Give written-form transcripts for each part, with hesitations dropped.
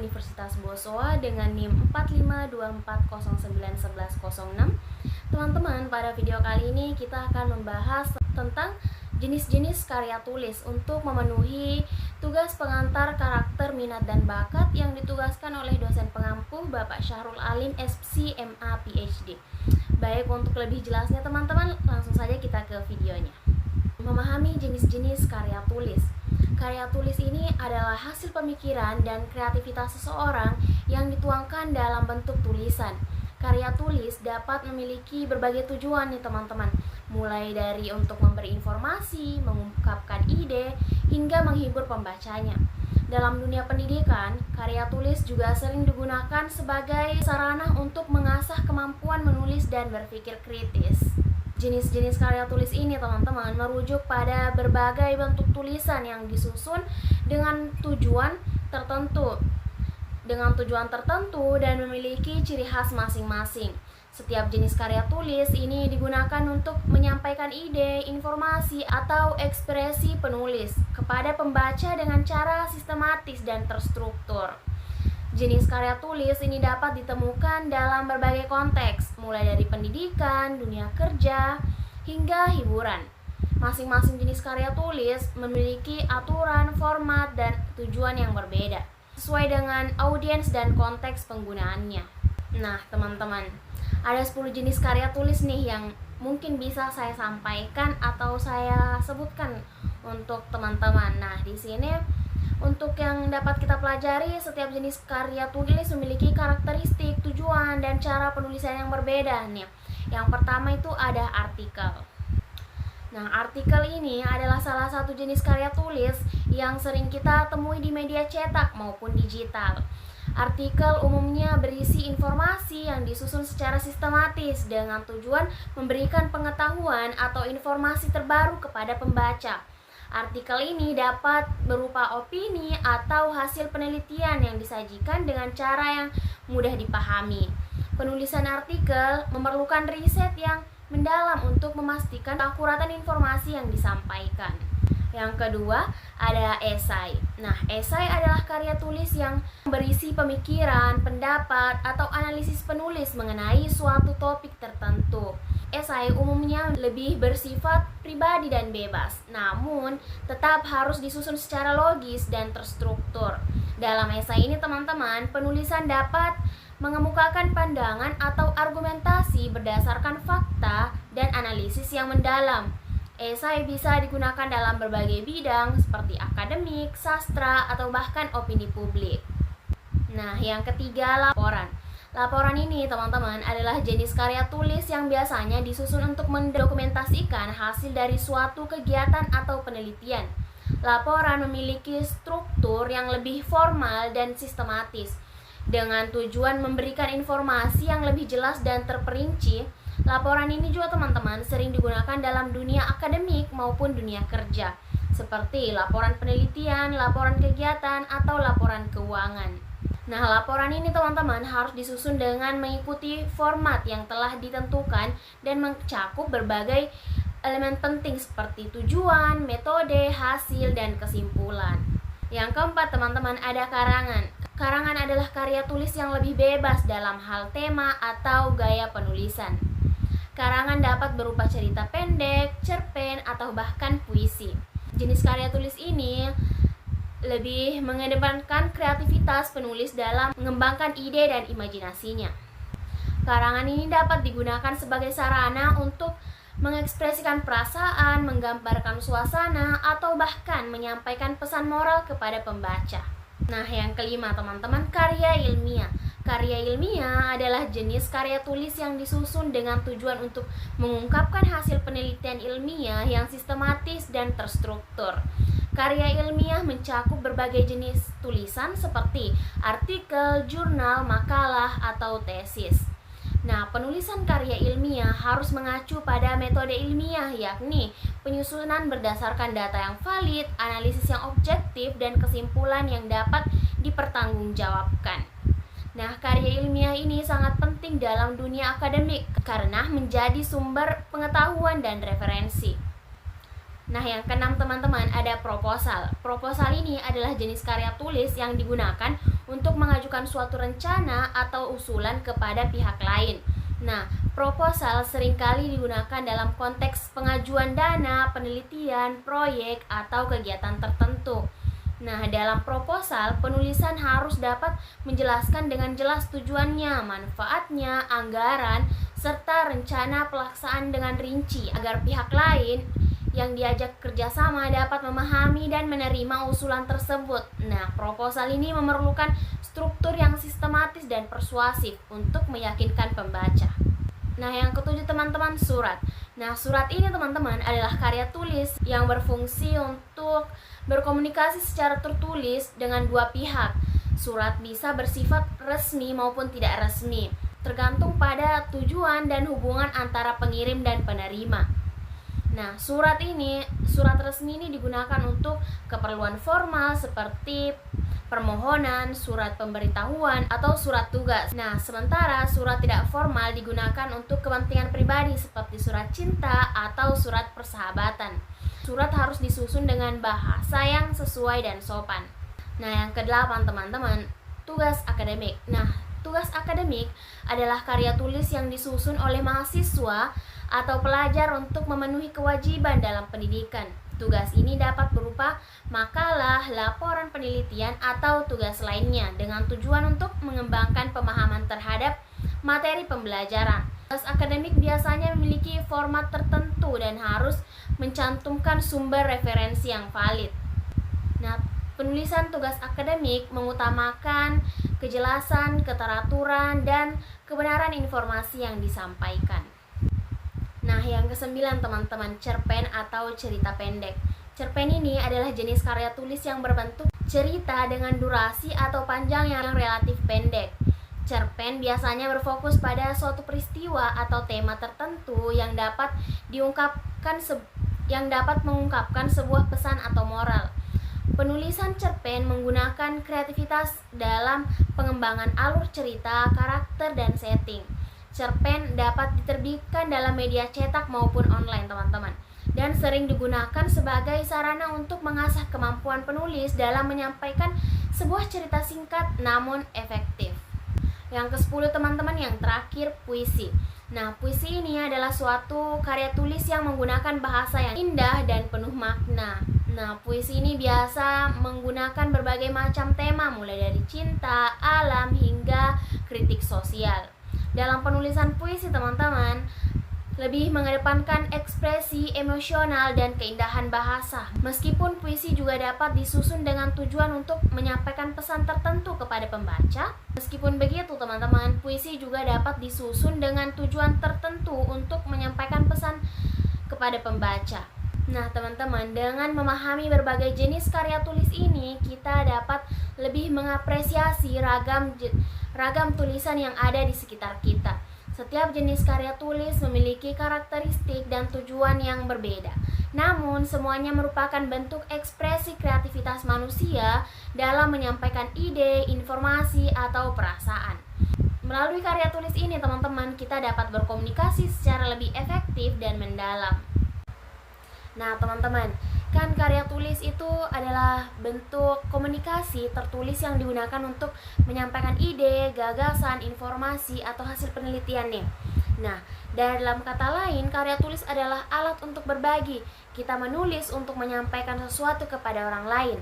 Universitas Bosowa dengan NIM 4524091106. Teman-teman, pada video kali ini kita akan membahas tentang jenis-jenis karya tulis untuk memenuhi tugas pengantar karakter minat dan bakat yang ditugaskan oleh dosen pengampu Bapak Syahrul Alim SC MA PhD. Baik, untuk lebih jelasnya teman-teman, langsung saja kita ke videonya. Memahami jenis-jenis karya tulis. Karya tulis ini adalah hasil pemikiran dan kreativitas seseorang yang dituangkan dalam bentuk tulisan. Karya tulis dapat memiliki berbagai tujuan nih teman-teman, mulai dari untuk memberi informasi, mengungkapkan ide, hingga menghibur pembacanya. Dalam dunia pendidikan, karya tulis juga sering digunakan sebagai sarana untuk mengasah kemampuan menulis dan berpikir kritis. Jenis-jenis karya tulis ini teman-teman merujuk pada berbagai bentuk tulisan yang disusun dengan tujuan tertentu dan memiliki ciri khas masing-masing. Setiap jenis karya tulis ini digunakan untuk menyampaikan ide, informasi, atau ekspresi penulis kepada pembaca dengan cara sistematis dan terstruktur. Jenis karya tulis ini dapat ditemukan dalam berbagai konteks, mulai dari pendidikan, dunia kerja, hingga hiburan. Masing-masing jenis karya tulis memiliki aturan, format, dan tujuan yang berbeda, sesuai dengan audiens dan konteks penggunaannya. Nah, teman-teman, ada 10 jenis karya tulis nih yang mungkin bisa saya sampaikan atau saya sebutkan untuk teman-teman. Nah, di sini untuk yang dapat kita pelajari, setiap jenis karya tulis memiliki karakteristik, tujuan, dan cara penulisan yang berbeda nih. Yang pertama itu ada artikel. Nah, artikel ini adalah salah satu jenis karya tulis yang sering kita temui di media cetak maupun digital. Artikel umumnya berisi informasi yang disusun secara sistematis dengan tujuan memberikan pengetahuan atau informasi terbaru kepada pembaca. Artikel ini dapat berupa opini atau hasil penelitian yang disajikan dengan cara yang mudah dipahami. Penulisan artikel memerlukan riset yang mendalam untuk memastikan keakuratan informasi yang disampaikan. Yang kedua, ada esai. Nah, esai adalah karya tulis yang berisi pemikiran, pendapat, atau analisis penulis mengenai suatu topik tertentu. Esai umumnya lebih bersifat pribadi dan bebas, namun tetap harus disusun secara logis dan terstruktur. Dalam esai ini teman-teman, penulisan dapat mengemukakan pandangan atau argumentasi berdasarkan fakta dan analisis yang mendalam. Esai bisa digunakan dalam berbagai bidang seperti akademik, sastra, atau bahkan opini publik. Nah, yang ketiga, laporan. Laporan ini teman-teman adalah jenis karya tulis yang biasanya disusun untuk mendokumentasikan hasil dari suatu kegiatan atau penelitian. Laporan memiliki struktur yang lebih formal dan sistematis. Dengan tujuan memberikan informasi yang lebih jelas dan terperinci, laporan ini juga teman-teman sering digunakan dalam dunia akademik maupun dunia kerja, seperti laporan penelitian, laporan kegiatan, atau laporan keuangan. Nah, laporan ini teman-teman harus disusun dengan mengikuti format yang telah ditentukan dan mencakup berbagai elemen penting seperti tujuan, metode, hasil, dan kesimpulan. Yang keempat teman-teman, ada karangan. Karangan adalah karya tulis yang lebih bebas dalam hal tema atau gaya penulisan. Karangan dapat berupa cerita pendek, cerpen, atau bahkan puisi. Jenis karya tulis ini lebih mengedepankan kreativitas penulis dalam mengembangkan ide dan imajinasinya. Karangan ini dapat digunakan sebagai sarana untuk mengekspresikan perasaan, menggambarkan suasana, atau bahkan menyampaikan pesan moral kepada pembaca. Nah, yang kelima teman-teman, karya ilmiah. Karya ilmiah adalah jenis karya tulis yang disusun dengan tujuan untuk mengungkapkan hasil penelitian ilmiah yang sistematis dan terstruktur. Karya ilmiah mencakup berbagai jenis tulisan seperti artikel, jurnal, makalah, atau tesis. Nah, penulisan karya ilmiah harus mengacu pada metode ilmiah, yakni penyusunan berdasarkan data yang valid, analisis yang objektif, dan kesimpulan yang dapat dipertanggungjawabkan. Nah, karya ilmiah ini sangat penting dalam dunia akademik karena menjadi sumber pengetahuan dan referensi. Nah, yang keenam teman-teman, ada proposal. Proposal ini adalah jenis karya tulis yang digunakan untuk mengajukan suatu rencana atau usulan kepada pihak lain. Nah, proposal seringkali digunakan dalam konteks pengajuan dana, penelitian, proyek, atau kegiatan tertentu. Nah, dalam proposal, penulisan harus dapat menjelaskan dengan jelas tujuannya, manfaatnya, anggaran, serta rencana pelaksanaan dengan rinci agar pihak lain yang diajak kerjasama dapat memahami dan menerima usulan tersebut. Nah, proposal ini memerlukan struktur yang sistematis dan persuasif untuk meyakinkan pembaca. Nah, yang ketujuh teman-teman, surat. Nah, surat ini teman-teman adalah karya tulis yang berfungsi untuk berkomunikasi secara tertulis dengan dua pihak. Surat bisa bersifat resmi maupun tidak resmi, tergantung pada tujuan dan hubungan antara pengirim dan penerima. Nah, surat resmi ini digunakan untuk keperluan formal seperti permohonan, surat pemberitahuan, atau surat tugas. Nah, sementara surat tidak formal digunakan untuk kepentingan pribadi seperti surat cinta atau surat persahabatan. Surat harus disusun dengan bahasa yang sesuai dan sopan. Nah, yang kedelapan teman-teman, tugas akademik. Nah, tugas akademik adalah karya tulis yang disusun oleh mahasiswa atau pelajar untuk memenuhi kewajiban dalam pendidikan. Tugas ini dapat berupa makalah, laporan penelitian, atau tugas lainnya dengan tujuan untuk mengembangkan pemahaman terhadap materi pembelajaran. Tugas akademik biasanya memiliki format tertentu dan harus mencantumkan sumber referensi yang valid. Nah, penulisan tugas akademik mengutamakan kejelasan, keteraturan, dan kebenaran informasi yang disampaikan. Nah, yang kesembilan teman-teman, cerpen atau cerita pendek. Cerpen ini adalah jenis karya tulis yang berbentuk cerita dengan durasi atau panjang yang relatif pendek. Cerpen biasanya berfokus pada suatu peristiwa atau tema tertentu yang dapat mengungkapkan sebuah pesan atau moral. Penulisan cerpen menggunakan kreativitas dalam pengembangan alur cerita, karakter, dan setting. Cerpen dapat diterbitkan dalam media cetak maupun online teman-teman, dan sering digunakan sebagai sarana untuk mengasah kemampuan penulis dalam menyampaikan sebuah cerita singkat namun efektif. Yang ke-10 teman-teman, yang terakhir, puisi. Nah, puisi ini adalah suatu karya tulis yang menggunakan bahasa yang indah dan penuh makna. Nah, puisi ini biasa menggunakan berbagai macam tema, mulai dari cinta, alam, hingga kritik sosial. Dalam penulisan puisi teman-teman, lebih mengedepankan ekspresi emosional dan keindahan bahasa. Meskipun puisi juga dapat disusun dengan tujuan untuk menyampaikan pesan tertentu kepada pembaca. Meskipun begitu teman-teman, puisi juga dapat disusun dengan tujuan tertentu untuk menyampaikan pesan kepada pembaca. Nah teman-teman, dengan memahami berbagai jenis karya tulis ini, kita dapat lebih mengapresiasi ragam tulisan yang ada di sekitar kita. Setiap jenis karya tulis memiliki karakteristik dan tujuan yang berbeda. Namun, semuanya merupakan bentuk ekspresi kreativitas manusia dalam menyampaikan ide, informasi, atau perasaan. Melalui karya tulis ini, teman-teman, kita dapat berkomunikasi secara lebih efektif dan mendalam. Nah, teman-teman, kan karya tulis itu adalah bentuk komunikasi tertulis yang digunakan untuk menyampaikan ide, gagasan, informasi, atau hasil penelitian nih. Nah, dalam kata lain, karya tulis adalah alat untuk berbagi. Kita menulis untuk menyampaikan sesuatu kepada orang lain.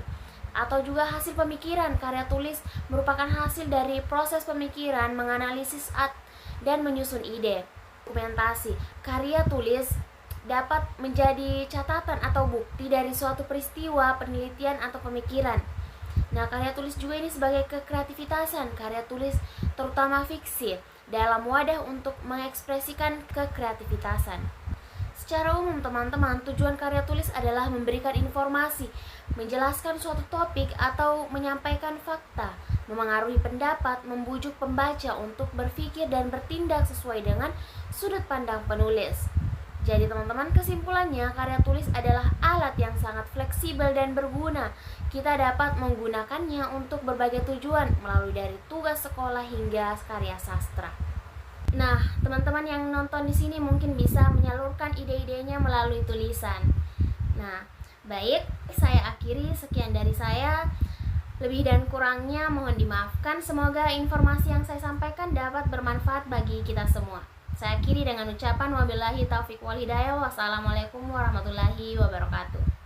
Atau juga hasil pemikiran. Karya tulis merupakan hasil dari proses pemikiran, menganalisis dan menyusun ide. Dokumentasi. Karya tulis dapat menjadi catatan atau bukti dari suatu peristiwa, penelitian, atau pemikiran. Nah, karya tulis juga ini sebagai kekreativitasan. Karya tulis terutama fiksi dalam wadah untuk mengekspresikan kekreativitasan. Secara umum teman-teman, tujuan karya tulis adalah memberikan informasi, menjelaskan suatu topik, atau menyampaikan fakta, memengaruhi pendapat, membujuk pembaca untuk berpikir dan bertindak sesuai dengan sudut pandang penulis. Jadi teman-teman, kesimpulannya, karya tulis adalah alat yang sangat fleksibel dan berguna. Kita dapat menggunakannya untuk berbagai tujuan, melalui dari tugas sekolah hingga karya sastra. Nah, teman-teman yang nonton di sini mungkin bisa menyalurkan ide-idenya melalui tulisan. Nah, baik, saya akhiri. Sekian dari saya. Lebih dan kurangnya mohon dimaafkan. Semoga informasi yang saya sampaikan dapat bermanfaat bagi kita semua. Saya akhiri dengan ucapan wabillahi taufiq wal hidayah. Wassalamualaikum warahmatullahi wabarakatuh.